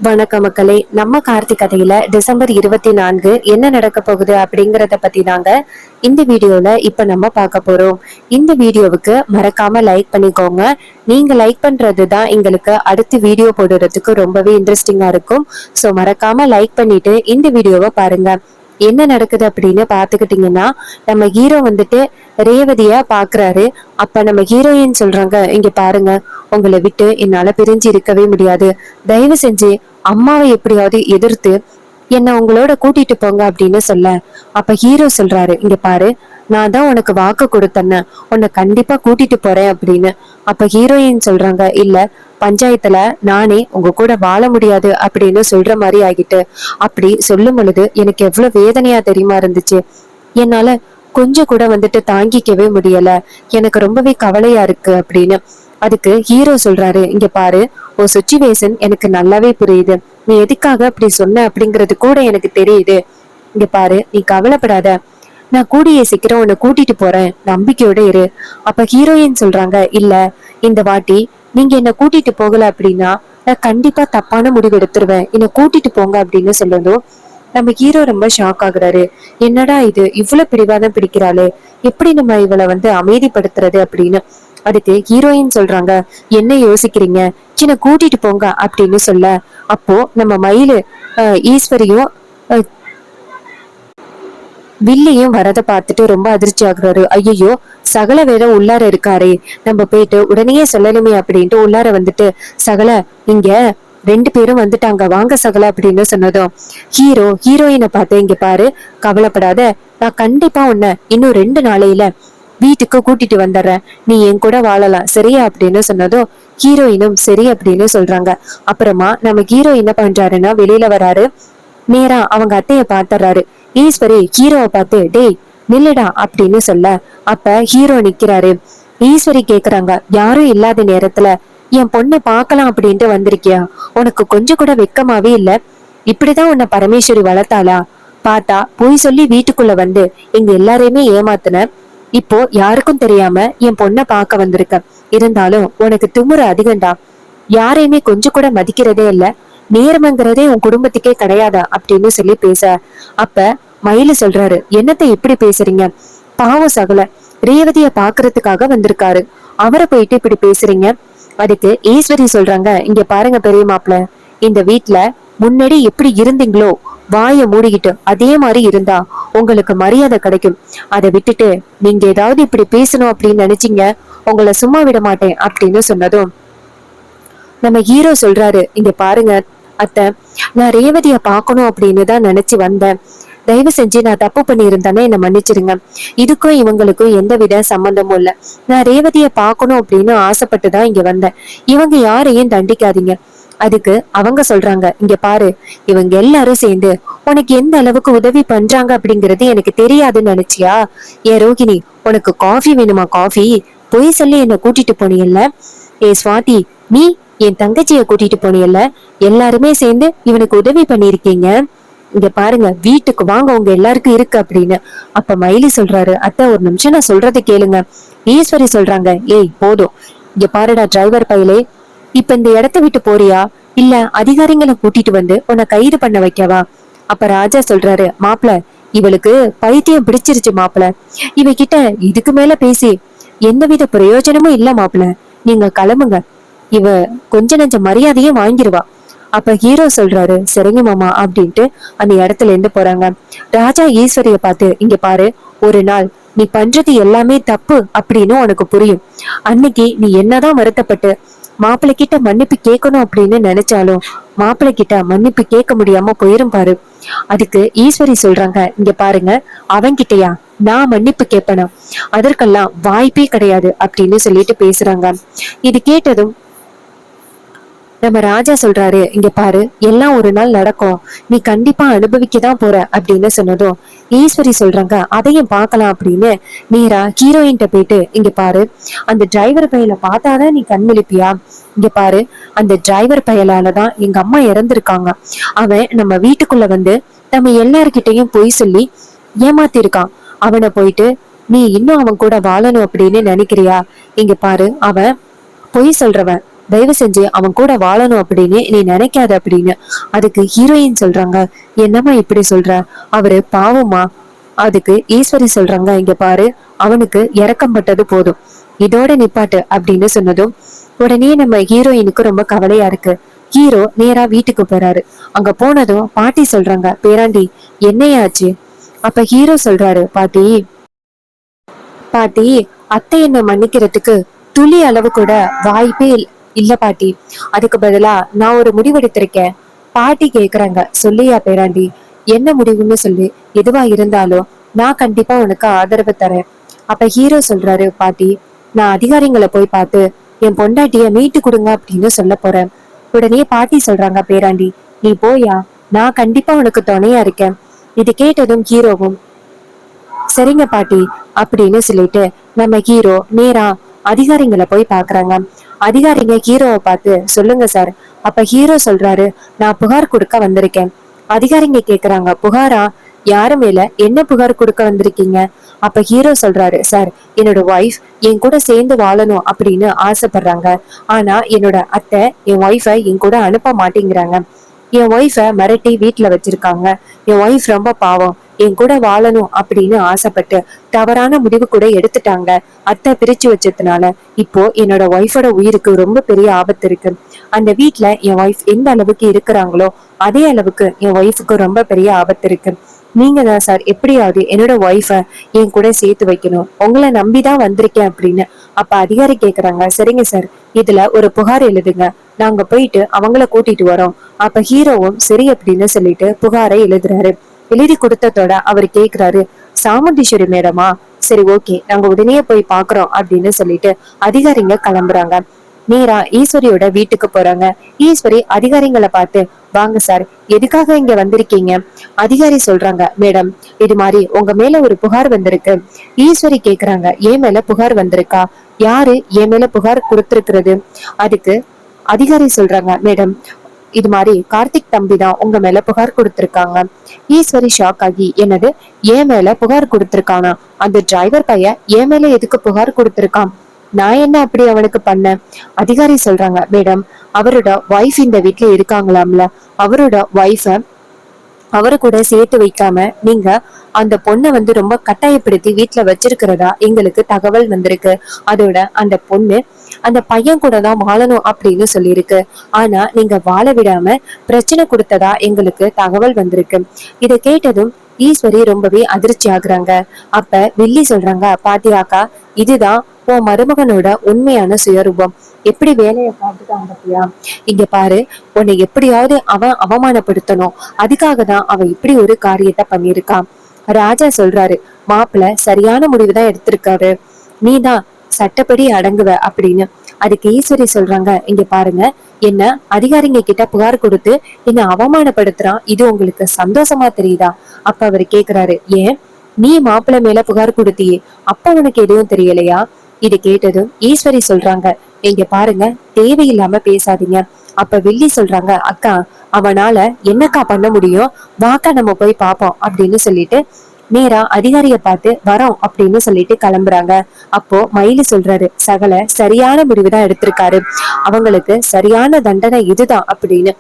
வணக்க மக்களே. நம்ம கார்த்திக் கதையில டிசம்பர் 24 என்ன நடக்க போகுது அப்படிங்கறத பத்தி தாங்க இந்த வீடியோல இப்ப நம்ம பார்க்க போறோம். இந்த வீடியோவுக்கு மறக்காம லைக் பண்ணிக்கோங்க. நீங்க லைக் பண்றது தான் எங்களுக்கு அடுத்து வீடியோ போடுறதுக்கு ரொம்பவே இன்ட்ரெஸ்டிங்கா இருக்கும். ஸோ மறக்காம லைக் பண்ணிட்டு இந்த வீடியோவை பாருங்க. என்ன நடக்குது அப்படின்னு பாத்துக்கிட்டீங்கன்னா, நம்ம ஹீரோ வந்துட்டு ரேவதியா பாக்குறாரு. அப்ப நம்ம ஹீரோயின் சொல்றாங்க, இங்க பாருங்க, உங்களை விட்டு என்னால பிரிஞ்சு இருக்கவே முடியாது. தயவு செஞ்சு அம்மாவை எப்படியாவது எதிர்த்து என்ன உங்களோட கூட்டிட்டு போங்க அப்படின்னு சொல்ல, அப்ப ஹீரோ சொல்றாரு, இங்க பாரு, நான் தான் உனக்கு வாக்கு கொடுத்தேன்னு, உன்னை கண்டிப்பா கூட்டிட்டு போறேன் அப்படின்னு. அப்ப ஹீரோயின் சொல்றாங்க, இல்ல, பஞ்சாயத்துல நானே உங்க கூட வாழ முடியாது அப்படின்னு சொல்ற மாதிரி ஆகிட்டு. அப்படி சொல்லும் பொழுது எனக்கு எவ்வளவு வேதனையா தெரியுமா இருந்துச்சு. என்னால கொஞ்சம் கூட வந்துட்டு தாங்கிக்கவே முடியல. எனக்கு ரொம்பவே கவலையா இருக்கு அப்படின்னு. அதுக்கு ஹீரோ சொல்றாரு, இங்க பாரு, உன் சுச்சுவேஷன் எனக்கு நல்லாவே புரியுது. நீ எதுக்காக அப்படி சொன்ன அப்படிங்கறது கூட எனக்கு தெரியுது. இங்க பாரு, நீ கவலைப்படாத, நான் கூடிய சீக்கிரம் உன்னை கூட்டிட்டு போறேன், நம்பிக்கையோட இரு. அப்ப ஹீரோயின் சொல்றாங்க, இல்ல, இந்த வாட்டி நீங்க என்ன கூட்டிட்டு போகல அப்படின்னா நான் கண்டிப்பா தப்பான முடிவு எடுத்துருவேன், என்னை கூட்டிட்டு போங்க அப்படின்னு சொல்லணும். நம்ம ஹீரோ ரொம்ப ஷாக் ஆகுறாரு. என்னடா இது, இவ்வளவு பிடிவாதம் பிடிக்கிறாளே, எப்படி நம்ம இவளை அமைதிப்படுத்துறது அப்படின்னு. அதுக்கு ஹீரோயின் சொல்றாங்க, என்ன யோசிக்கிறீங்க, சின்ன கூட்டிட்டு போங்க அப்படின்னு சொல்ல, அப்போ நம்ம மயிலு ஈஸ்வரியும் வில்லியும் வரத பார்த்துட்டு ரொம்ப அதிர்ச்சி ஆகுறாரு. ஐயோ, சகல வேற உள்ளார இருக்காரே, நம்ம போயிட்டு உடனே சொல்லணுமே அப்படின்ட்டு உள்ளார வந்துட்டு, சகல, இங்க 2 பேரும் வந்துட்டாங்க, வாங்க சகல அப்படின்னு சொன்னதும் ஹீரோயினை பார்த்து, இங்க பாரு, கவலைப்படாத, நான் கண்டிப்பா உன்னை இன்னும் 2 நாளையில வீட்டுக்கு கூட்டிட்டு வந்துடுறேன், நீ என் கூட வாழலாம், சரியா அப்படின்னு சொன்னதும் ஹீரோயினும் சரி அப்படின்னு சொல்றாங்க. அப்புறமா நம்ம ஹீரோ என்ன பண்றாருன்னா, வெளியில வராரு. நேரா அவங்க அத்தைய பாத்துறாரு. ஈஸ்வரி ஹீரோவை பார்த்து, டேய் நில்லுடா அப்படின்னு சொல்ல, அப்ப ஹீரோ நிக்கிறாரு. ஈஸ்வரி கேக்குறாங்க, யாரும் இல்லாத நேரத்துல என் பொண்ணை பாக்கலாம் அப்படின்ட்டு வந்திருக்கியா? உனக்கு கொஞ்சம் கூட வெக்கமாவே இல்ல? இப்படிதான் உன்னை பரமேஸ்வரி வளர்த்தாளா? பார்த்தா பொய் சொல்லி வீட்டுக்குள்ள வந்து எங்க எல்லாரையுமே ஏமாத்துன. இப்போ யாருக்கும் தெரியாம என் பொண்ணை பார்க்க வந்திருக்க. இருந்தாலும் உனக்கு திமிரு அதிகண்டா. யாரையுமே கொஞ்சம் கூட மதிக்கிறதே இல்ல. நேர்மங்கிறதே உன் குடும்பத்துக்கே கிடையாதா அப்படின்னு சொல்லி பேச, அப்ப மயிலு சொல்றாரு, என்னத்தை இப்படி பேசுறீங்க? பாவம் சகல, ரேவதிய பாக்குறதுக்காக வந்திருக்காரு, அவரை போயிட்டு இப்படி பேசுறீங்க. அதுக்கு ஈஸ்வரி சொல்றாங்க, இங்க பாருங்க பெரிய மாப்பிள்ள, இந்த வீட்டுல முன்னாடி எப்படி இருந்தீங்களோ வாய மூடிக்கிட்டு அதே மாதிரி இருந்தா உங்களுக்கு மரியாதை கிடைக்கும். அதை விட்டுட்டு நீங்க ஏதாவது இப்படி பேசணும் அப்படின்னு நினைச்சீங்க, உங்களை சும்மா விட மாட்டேன் அப்படின்னு சொன்னதும் நம்ம ஹீரோ சொல்றாரு, இங்க பாருங்க அத்தை, நான் ரேவதிய பாக்கணும் அப்படின்னு தான் நினைச்சு வந்தேன். தயவு செஞ்சு நான் தப்பு பண்ணியிருந்தானே என்ன மன்னிச்சிருங்க. இதுக்கும் இவங்களுக்கும் எந்தவித சம்பந்தமும் இல்ல. நான் ரேவதிய பாக்கணும் அப்படின்னு ஆசைப்பட்டுதான் இங்க வந்தேன். இவங்க யாரையும் தண்டிக்காதீங்க. அதுக்கு அவங்க சொல்றாங்க, இங்க பாரு, இவங்க எல்லாரும் சேர்ந்து உனக்கு எந்த அளவுக்கு உதவி பண்றாங்க அப்படிங்கிறது எனக்கு தெரியாதுன்னு நினைச்சியா? ஏ ரோகிணி, உனக்கு காஃபி வேணுமா? காஃபி பொய் சொல்லி என்ன கூட்டிட்டு போனீங்கல்ல. ஏ சுவாதி, நீ என் தங்கச்சிய கூட்டிட்டு போனீங்கல்ல. எல்லாருமே சேர்ந்து இவனுக்கு உதவி பண்ணிருக்கீங்க. இங்க பாருங்க, வீட்டுக்கு வாங்க, உங்க எல்லாருக்கும் இருக்கு அப்படின்னு. அப்ப மயிலி சொல்றாரு, அத்தை ஒரு நிமிஷம் நான் சொல்றதை கேளுங்க. ஈஸ்வரி சொல்றாங்க, ஏய் போதும், இங்க பாருடா டிரைவர் பையலே, இப்ப இந்த இடத்த விட்டு போறியா, இல்ல அதிகாரிகளை கூட்டிட்டு வந்து உன்னை கைது பண்ண வைக்கவா? அப்ப ராஜா சொல்றாரு, மாப்பிள, இவளுக்கு பைத்தியம் பிடிச்சிருச்சு மாப்பிள, இவகிட்ட இதுக்கு மேல பேசி எந்தவித பிரயோஜனமும் இல்ல மாப்பிள, நீங்க கிளம்புங்க, இவ கொஞ்ச நெஞ்ச மரியாதையே வாங்கிருவா. அப்ப ஹீரோ சொல்றாரு, சரிங்க மாமா அப்படின்ட்டு அந்த இடத்துல இருந்து போறாங்க. ராஜா ஈஸ்வரிய பார்த்து, இங்க பாரு, ஒரு நாள் நீ பண்றது எல்லாமே தப்பு அப்படின்னு உனக்கு புரியும். அன்னைக்கு நீ என்னதான் வருத்தப்பட்டு மாப்பிள்ளை கிட்ட மன்னிப்பு கேட்கணும் அப்படின்னு நினைச்சாலும் மாப்பிள்ளை கிட்ட மன்னிப்பு கேட்க முடியாம போயிரும் பாரு. அதுக்கு ஈஸ்வரி சொல்றாங்க, இங்க பாருங்க, அவன்கிட்டயா நான் மன்னிப்பு கேட்பேனா? அதற்கெல்லாம் வாய்ப்பே கிடையாது அப்படின்னு சொல்லிட்டு பேசுறாங்க. இது கேட்டதும் நம்ம ராஜா சொல்றாரு, இங்க பாரு, எல்லாம் ஒரு நாள் நடக்கும், நீ கண்டிப்பா அனுபவிக்கதான் போற அப்படின்னு சொன்னதும் ஈஸ்வரி சொல்றாங்க, அதையும் பார்க்கலாம் அப்படின்னு நேரா ஹீரோயின்ட்ட போயிட்டு, இங்க பாரு, அந்த டிரைவர் பையல பார்த்தாதான் நீ கண்முழிப்பியா? இங்க பாரு, அந்த டிரைவர் பையலாலதான் எங்க அம்மா இறந்திருக்காங்க. அவன் நம்ம வீட்டுக்குள்ள வந்து நம்ம எல்லார்கிட்டையும் பொய் சொல்லி ஏமாத்திருக்கான். அவனை போயிட்டு நீ இன்னும் அவன் கூட வாழணும் அப்படின்னு நினைக்கிறியா? இங்க பாரு, அவன் பொய் சொல்றவன், தயவு செஞ்சு அவன் கூட வாழணும் அப்படின்னு நீ நினைக்காத அப்படின்னு. அதுக்கு ஹீரோயின் சொல்றாங்க, என்னம்மா இப்படி சொல்ற, அவரு பாவமா. அதுக்கு ஈஸ்வரி சொல்றாங்க, இங்க பாரு, அவனுக்கு இறக்கம் பட்டது போதும், இதோட நிப்பாட்டு அப்படின்னு சொன்னதும் உடனே நம்ம ஹீரோயினுக்கு ரொம்ப கவலையா இருக்கு. ஹீரோ நேரா வீட்டுக்கு போறாரு. அங்க போனதும் பாட்டி சொல்றாங்க, பேராண்டி என்னையாச்சு? அப்ப ஹீரோ சொல்றாரு, பாட்டி பாட்டி அத்தை என்ன மன்னிக்கிறதுக்கு துளி அளவு கூட வாய்ப்பே இல்ல பாட்டி. அதுக்கு பதிலா நான் ஒரு முடிவெடுத்திருக்கேன். பாட்டி கேக்குறாங்க, சொல்லியா பேராண்டி, என்ன முடிவுன்னு சொல்லி, எதுவா இருந்தாலும் நான் கண்டிப்பா உனக்கு ஆதரவு தரேன். அப்ப ஹீரோ சொல்றாரு, பாட்டி நான் அதிகாரிங்களை போய் பார்த்து என் பொண்டாட்டிய மீட்டு கொடுங்க அப்படின்னு சொல்ல போறேன். உடனே பாட்டி சொல்றாங்க, பேராண்டி நீ போயா, நான் கண்டிப்பா உனக்கு துணையா இருக்கேன். இது கேட்டதும் ஹீரோவும் சரிங்க பாட்டி அப்படின்னு சொல்லிட்டு நம்ம ஹீரோ நேரா அதிகாரிங்களை போய் பாக்குறாங்க. அதிகாரிங்க ஹீரோவை பார்த்து, சொல்லுங்க சார். அப்ப ஹீரோ சொல்றாரு, நான் புகார் கொடுக்க வந்திருக்கேன். அதிகாரிங்க கேக்குறாங்க, புகாரா? யாரு மேல, என்ன புகார் கொடுக்க வந்திருக்கீங்க? அப்ப ஹீரோ சொல்றாரு, சார் என்னோட ஒய்ஃப் என் கூட சேர்ந்து வாழணும் அப்படின்னு ஆசைப்படுறாங்க. ஆனா என்னோட அத்தை என் ஒய்ஃபை என் கூட அனுப்ப மாட்டேங்கிறாங்க. என் ஒய்ஃபை மிரட்டி வீட்டுல வச்சிருக்காங்க. என் ஒய்ஃப் ரொம்ப பாவம், என் கூட வாழணும் அப்படின்னு ஆசைப்பட்டு தவறான முடிவு கூட எடுத்துட்டாங்க. அத்தை பிரிச்சு வச்சதுனால இப்போ என்னோட ஒய்ஃபோட உயிருக்கு ரொம்ப பெரிய ஆபத்து இருக்கு. அந்த வீட்டுல என் ஒய்ஃப் எந்த அளவுக்கு இருக்கிறாங்களோ அதே அளவுக்கு என் ஒய்ஃபுக்கு ரொம்ப பெரிய ஆபத்து இருக்கு. நீங்க தான் சார் எப்படியாவது என்னோட ஒய்ஃபை என் கூட சேர்த்து வைக்கணும், உங்களை நம்பிதான் வந்திருக்கேன் அப்படின்னு. அப்ப அதிகாரி கேக்குறாங்க, சரிங்க சார், இதுல ஒரு புகார் எழுதுங்க, நாங்க போயிட்டு அவங்கள கூட்டிட்டு வரோம். அப்ப ஹீரோவும் சரி அப்படின்னு சொல்லிட்டு புகாரை எழுதுறாரு. எழுதி கொடுத்ததோட அவர் கேக்குறாரு, சாமுண்டீஸ்வரி மேடமா? சரி ஓகே, நாங்க உடனே போய் பாக்குறோம் அப்படின்னு சொல்லிட்டு அதிகாரிங்க கிளம்புறாங்க. நேரா ஈஸ்வரியோட வீட்டுக்கு போறாங்க. ஈஸ்வரி அதிகாரிங்களை பார்த்து, வாங்க சார், எதுக்காக இங்க வந்திருக்கீங்க? அதிகாரி சொல்றாங்க, மேடம் இது மாதிரி உங்க மேல ஒரு புகார் வந்திருக்கு. ஈஸ்வரி கேக்குறாங்க, ஏன் மேல புகார் வந்திருக்கா? யாரு என் மேல புகார் கொடுத்திருக்கிறது? அதுக்கு அதிகாரி சொல்றாங்க, மேடம் இது மாதிரி கார்த்திக் தம்பி தான் உங்க மேல புகார் கொடுத்திருக்காங்க. ஈஸ்வரி ஷாக் ஆகி, என்னது என் மேல புகார் கொடுத்திருக்கானா? அந்த டிரைவர் பையன் என் மேல எதுக்கு புகார் கொடுத்திருக்கான்? நான் என்ன அப்படி அவனுக்கு பண்ணேன்? அதிகாரி சொல்றாங்க, மேடம் அவரோட ஒய்ஃப் இந்த வீட்டுல இருக்காங்களாம்ல, அவரோட ஒய்ஃப அவரு கூட சேர்த்து வைக்காம நீங்க அந்த பொண்ணை ரொம்ப கட்டாயப்படுத்தி வீட்டுல வச்சிருக்கிறதா எங்களுக்கு தகவல் வந்திருக்கு. அதோட அந்த பொண்ணு அந்த பையன் கூட தான் வாழணும் அப்படின்னு சொல்லியிருக்கு. ஆனா நீங்க வாழ விடாம பிரச்சனை கொடுத்ததா எங்களுக்கு தகவல் வந்திருக்கு. இதை கேட்டதும் ஈஸ்வரி ரொம்பவே அதிர்ச்சி ஆகுறாங்க. அப்ப வில்லி சொல்றாங்க, பாத்தியாக்கா, இதுதான் உன் மருமகனோட உண்மையான சுயரூபம். எப்படி வேலையை பார்த்துட்டான் பாத்தியா? இங்க பாரு, உன்னை எப்படியாவது அவன் அவமானப்படுத்தணும், அதுக்காக தான் அவன் இப்படி ஒரு காரியத்தை பண்ணிருக்கான். ராஜா சொல்றாரு, மாப்பிள்ள சரியான முடிவுதான் எடுத்திருக்காரு, நீதான் சட்டப்படி அடங்குவ அப்படின்னு. அதுக்கு ஈஸ்வரி சொல்றாங்க, இங்க பாருங்க, என்ன அதிகாரிங்க கிட்ட புகார் கொடுத்து என்ன அவமானப்படுத்துறான், இது உங்களுக்கு சந்தோஷமா தெரியுதா? அப்ப அவரு கேக்குறாரு, ஏன் நீ மாப்பிள்ள மேல புகார் கொடுத்தியே, அப்ப உனக்கு எதுவும் தெரியலையா? இது கேட்டதும் ஈஸ்வரி சொல்றாங்க, இங்க பாருங்க, தேவையில்லாம பேசாதீங்க. அப்ப வில்லி சொல்றாங்க, அக்கா அவனால என்னக்கா பண்ண முடியும், வாக்கா நம்ம போய் பாப்போம் அப்படின்னு சொல்லிட்டு நேரா அதிகாரிய பார்த்து வரோம் அப்படின்னு சொல்லிட்டு கிளம்புறாங்க. அப்போ மயிலு சொல்றாரு, சகல சரியான முடிவுதான் எடுத்திருக்காரு, அவங்களுக்கு சரியான தண்டனை இதுதான் அப்படின்னு.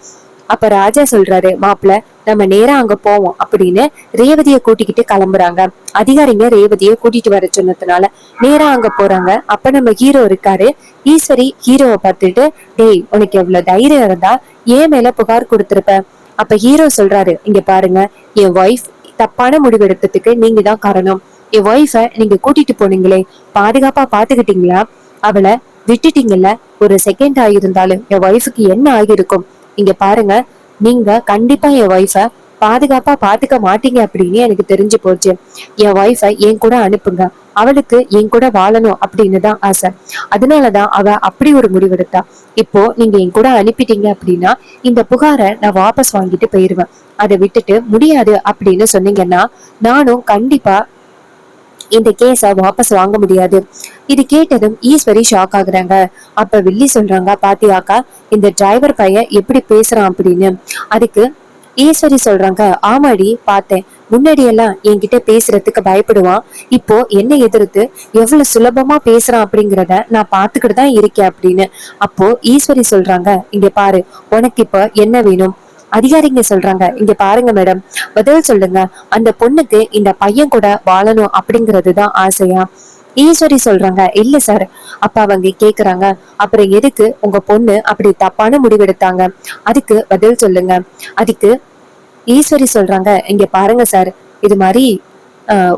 அப்ப ராஜா சொல்றாரு, மாப்பிள்ள நம்ம நேரா அங்க போவோம் அப்படின்னு ரேவதிய கூட்டிக்கிட்டு கிளம்புறாங்க. அதிகாரிங்க ரேவதிய கூட்டிட்டு வர சொன்னதுனால நேரா அங்க போறாங்க. அப்ப நம்ம ஹீரோ இருக்காரு. ஈஸ்வரி ஹீரோவை பார்த்துட்டு, டேய் உனக்கு எவ்வளவு தைரியம் இருந்தா ஏன் மேல புகார் கொடுத்திருப்ப? அப்ப ஹீரோ சொல்றாரு, இங்க பாருங்க, என் ஒய்ஃப் தப்பான முடிவு எடுத்ததுக்கு நீங்க தான் காரணம். என் ஒய்ஃப நீங்க கூட்டிட்டு போனீங்களே, பாதுகாப்பா பாத்துக்கிட்டீங்களா? அவளை விட்டுட்டீங்கல்ல, ஒரு செகண்ட் ஆகியிருந்தாலும் என் ஒய்ஃபுக்கு என்ன ஆகியிருக்கும்? இங்க பாருங்க, நீங்க கண்டிப்பா என் ஒய்ஃப பாதுகாப்பா பாத்துக்க மாட்டீங்க அப்படின்னு எனக்கு தெரிஞ்சு போச்சு. என் ஒய்ஃப என் கூட அனுப்புங்க, அவளுக்கு என் கூட வாழணும் அப்படின்னு தான் ஆசை, அதனாலதான் அவ அப்படி ஒரு முடிவெடுத்தா. இப்போ நீங்க என் கூட அனுப்பிட்டீங்க அப்படின்னா இந்த புகாரை நான் வாபஸ் வாங்கிட்டு போயிருவேன். அதை விட்டுட்டு முடியாது அப்படின்னு சொன்னீங்கன்னா நானும் கண்டிப்பா இந்த கேஸ வாபஸ் வாங்க முடியாது. இது கேட்டதும் ஈஸ்வரி ஷாக் ஆகுறாங்க. அப்ப வில்லி சொல்றாங்க, பாத்தியாக்கா இந்த டிரைவர் பையன் எப்படி பேசுறான் அப்படின்னு. அதுக்கு ஈஸ்வரி சொல்றாங்க, ஆமாடி பார்த்தேன், முன்னாடி எல்லாம் என்கிட்ட பேசுறதுக்கு பயப்படுவான், இப்போ என்ன எதிர்த்து எவ்வளவு சுலபமா பேசுறான் அப்படிங்கிறத நான் பாத்துக்கிட்டு தான் இருக்கேன் அப்படின்னு. அப்போ ஈஸ்வரி சொல்றாங்க, இங்க பாரு, உனக்கு இப்ப என்ன வேணும்? அதிகாரிங்க சொல்றாங்க, இங்க பாருங்க மேடம், பதில் சொல்லுங்க. அந்த பொண்ணுக்கு இந்த பையன் கூட வாழணும் அப்படிங்கிறது தான் ஆசையா? ஈஸ்வரி சொல்றாங்க, இல்ல சார். அப்ப அவங்க கேக்குறாங்க, அப்புறம் எதுக்கு உங்க பொண்ணு அப்படி தப்பான முடிவெடுத்தாங்க? அதுக்கு பதில் சொல்லுங்க. அதுக்கு ஈஸ்வரி சொல்றாங்க, இங்க பாருங்க சார், இது மாதிரி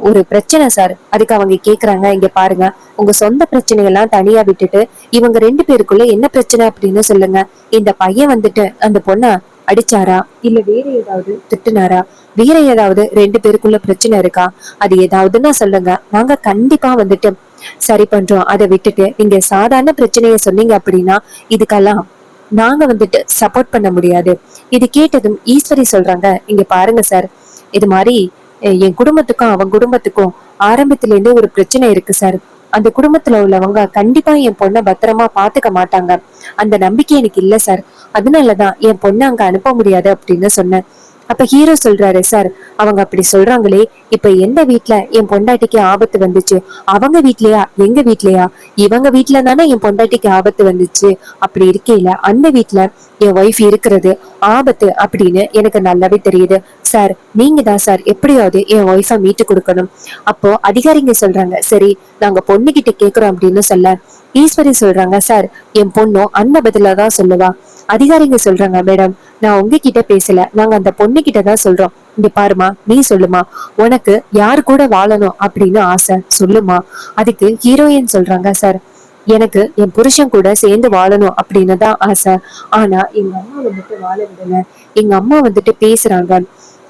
ஒரு பிரச்சனை சார். அதுக்கு அவங்க கேக்குறாங்க, இங்க பாருங்க, உங்க சொந்த பிரச்சனையெல்லாம் தனியா விட்டுட்டு இவங்க 2 பேருக்குள்ள என்ன பிரச்சனை அப்படின்னு சொல்லுங்க. இந்த பையன் வந்துட்டு அந்த பொண்ண அடிச்சாரா, இல்ல வேற ஏதாவது திட்டுனாரா, வேற ஏதாவது 2 பேருக்குள்ள பிரச்சனை இருக்கா? அது ஏதாவதுன்னா சொல்லுங்க, நாங்க கண்டிப்பா வந்துட்டு சரி பண்றோம். அதை விட்டுட்டு நீங்க சாதாரண பிரச்சனைய சொன்னீங்க அப்படின்னா இதுக்கெல்லாம் நாங்க வந்துட்டு சப்போர்ட் பண்ண முடியாது. இது கேட்டதும் ஈஸ்வரி சொல்றாங்க, இங்க பாருங்க சார், இது மாதிரி என் குடும்பத்துக்கும் அவன் குடும்பத்துக்கும் ஆரம்பத்துல இருந்தே ஒரு பிரச்சனை இருக்கு சார். அந்த குடும்பத்துல உள்ளவங்க கண்டிப்பா என் பொண்ணை பத்திரமா பாத்துக்க மாட்டாங்க. அந்த நம்பிக்கை எனக்கு இல்ல சார். அதனாலதான் என் பொண்ணை அங்க அனுப்ப முடியாது அப்படின்னு சொன்னேன். அப்ப ஹீரோ சொல்றாரு, சார், அவங்க அப்படி சொல்றாங்களே, இப்ப எந்த வீட்ல என் பொண்டாட்டிக்கு ஆபத்து வந்துச்சு? அவங்க வீட்லயா, எங்க வீட்லயா? இவங்க வீட்ல தானே என் பொண்டாட்டிக்கு ஆபத்து வந்துச்சு. அப்படி இருக்கையில அந்த வீட்ல என் ஒய்ஃப் இருக்கிறது ஆபத்து அப்படின்னு எனக்கு நல்லாவே தெரியுது சார். நீங்க தான் சார் எப்படியாவது என் ஒய்ஃபை மீட்டு கொடுக்கணும். அப்போ அதிகாரிங்க சொல்றாங்க, சரி, நாங்க பொண்ணுகிட்ட கேக்குறோம் அப்படின்னு சொல்ல ஈஸ்வரி சொல்றாங்க, சார், என் பொண்ணும் அந்த பதிலா தான் சொல்லுவா. அதிகாரிங்க சொல்றாங்க, மேடம், நான் உங்ககிட்ட பேசல, நாங்க அந்த பொண்ணு கிட்டதான் சொல்றோம். இங்க பாருமா, நீ சொல்லுமா, உனக்கு யாரு கூட வாழணும் அப்படின்னு ஆசை சொல்லுமா. அதுக்கு ஹீரோயின் சொல்றாங்க, சார், எனக்கு என் புருஷன் கூட சேர்ந்து வாழணும் அப்படின்னு தான் ஆசை. ஆனா எங்க அம்மா வந்துட்டு வாழ விடல. எங்க அம்மா வந்துட்டு பேசுறாங்க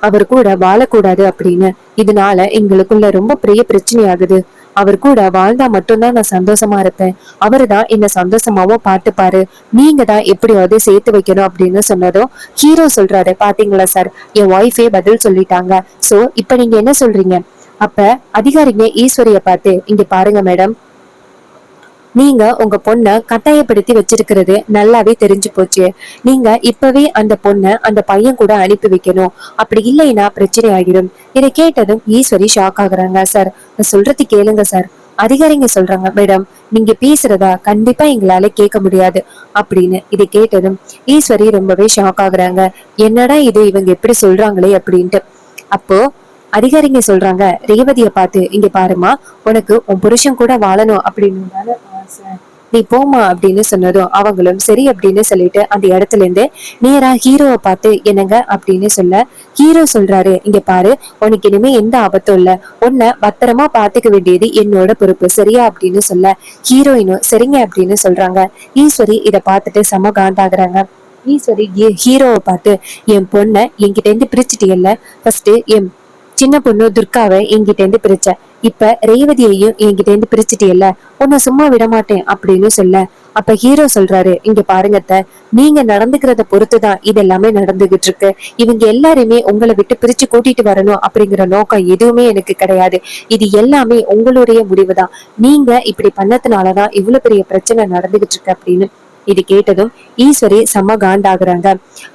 அவர் கூட வாழக்கூடாது அப்படின்னு. இதனால எங்களுக்குள்ள ரொம்ப பெரிய பிரச்சனை ஆகுது. அவர் கூட வாழ்ந்தா மட்டும்தான் நான் சந்தோஷமா இருப்பேன். அவரு தான் என்ன சந்தோஷமாவும் பார்த்துப்பாரு. நீங்க தான் எப்படியாவது சேர்த்து வைக்கணும் அப்படின்னு சொன்னதும் ஹீரோ சொல்றாரு, பாத்தீங்களா சார், என் ஒய்ஃபே பதில் சொல்லிட்டாங்க. சோ இப்ப நீங்க என்ன சொல்றீங்க? அப்ப அதிகாரிங்க ஈஸ்வரிய பார்த்து, இங்க பாருங்க மேடம், நீங்க உங்க பொண்ண கட்டாயப்படுத்தி வச்சிருக்கிறது நல்லாவே தெரிஞ்சு போச்சு. நீங்க இப்பவே அந்த பொண்ண அந்த பையன் கூட அனுப்பி வைக்கணும். அப்படி இல்லைன்னா பிரச்சனை ஆகிடும். இதை கேட்டதும் ஈஸ்வரி ஷாக் ஆகுறாங்க, சார், நான் சொல்றது கேளுங்க சார். அதிகாரிங்க சொல்றாங்க, மேடம், நீங்க பேசுறதா கண்டிப்பா எங்களால கேட்க முடியாது அப்படின்னு. இதை கேட்டதும் ஈஸ்வரி ரொம்பவே ஷாக் ஆகுறாங்க. என்னடா இது, இவங்க எப்படி சொல்றாங்களே அப்படின்ட்டு. அப்போ அதிகாரிங்க சொல்றாங்க, ரேவதிய பார்த்து, இங்க பாருமா, உனக்கு உன் புருஷன் கூட வாழணும் அப்படின்னு ஆசை, நீ போமா அப்படின்னு சொன்னதும் அவங்களும் சரி அப்படின்னு சொல்லிட்டு அந்த இடத்துல இருந்து நேரா ஹீரோவை பார்த்து, என்னங்க அப்படின்னு சொல்ல ஹீரோ சொல்றாரு, இங்க பாரு, உனக்கு இனிமே எந்த ஆபத்தும் இல்ல, உன்னை பத்திரமா பாத்துக்க வேண்டியது என்னோட பொறுப்பு, சரியா அப்படின்னு சொல்ல ஹீரோயினும் சரிங்க அப்படின்னு சொல்றாங்க. ஈஸ்வரி இத பார்த்துட்டு செம காண்டாகுறாங்க. ஈஸ்வரி ஹீரோவை பார்த்து, என் பொண்ணை என்கிட்ட இருந்து பிரிச்சுட்டியல்ல, ஃபர்ஸ்ட் என் சின்ன பொண்ணு துர்காவை என்கிட்ட இருந்து பிரிச்ச, இப்ப ரேவதியையும் என்கிட்ட இருந்து பிரிச்சுட்டியல்ல, உன்னை சும்மா விட மாட்டேன் அப்படின்னு சொல்ல அப்ப ஹீரோ சொல்றாரு, இங்க பாருங்கத்த, நீங்க நடந்துக்கிறத பொறுத்துதான் இது எல்லாமே நடந்துகிட்டு இருக்கு. இவங்க எல்லாருமே உங்களை விட்டு பிரிச்சு கூட்டிட்டு வரணும் அப்படிங்கிற நோக்கம் எதுவுமே எனக்கு கிடையாது. இது எல்லாமே உங்களுடைய முடிவுதான். நீங்க இப்படி பண்ணதுனாலதான் இவ்வளவு பெரிய பிரச்சனை நடந்துகிட்டு இருக்கு அப்படின்னு. இது கேட்டதும் ஈஸ்வரி செம்ம காண்டாகுறாங்க.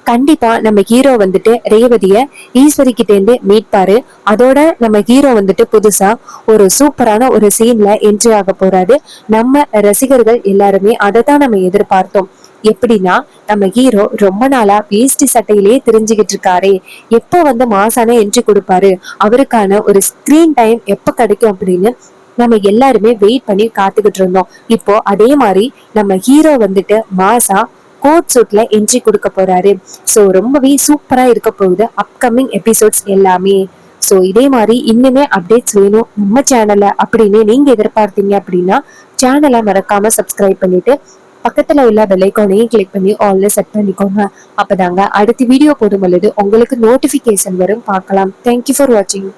கண்டிப்பா நம்ம ஹீரோ வந்துட்டு ரேவதிய ஈஸ்வரி கிட்ட இருந்து மீட்பாரு. அதோட நம்ம ஹீரோ வந்துட்டு புதுசா ஒரு சூப்பரான ஒரு சீன்ல என்ட்ரி ஆக போறாரு. நம்ம ரசிகர்கள் எல்லாருமே அதை தான் நம்ம எதிர்பார்த்தோம். எப்படின்னா, நம்ம ஹீரோ ரொம்ப நாளா வேஷ்டி சட்டையிலேயே தெரிஞ்சுக்கிட்டு இருக்காரே, எப்ப வந்து மாசான என்ட்ரி கொடுப்பாரு, அவருக்கான ஒரு ஸ்கிரீன் டைம் எப்ப கிடைக்கும் அப்படின்னு நம்ம எல்லாருமே வெயிட் பண்ணி காத்துக்கிட்டு இருந்தோம். இப்போ அதே மாதிரி நம்ம ஹீரோ வந்துட்டு மாசா கோட் சூட்ல என்ட்ரி கொடுக்க போறாரு. சோ ரொம்பவே சூப்பரா இருக்க போகுது அப்கமிங் எபிசோட்ஸ் எல்லாமே. சோ இதே மாதிரி இன்னுமே அப்டேட்ஸ் வேணும் நம்ம சேனல்ல அப்படின்னு நீங்க எதிர்பார்த்தீங்க அப்படின்னா சேனலை மறக்காம சப்ஸ்கிரைப் பண்ணிட்டு பக்கத்துல உள்ள பெல் ஐகானையும் கிளிக் பண்ணி ஆல்ல செட் பண்ணிக்கோங்க. அப்பதாங்க அடுத்த வீடியோ போடும் பொழுது உங்களுக்கு நோட்டிபிகேஷன் வரும், பார்க்கலாம். தேங்க்யூ ஃபார் வாட்சிங்.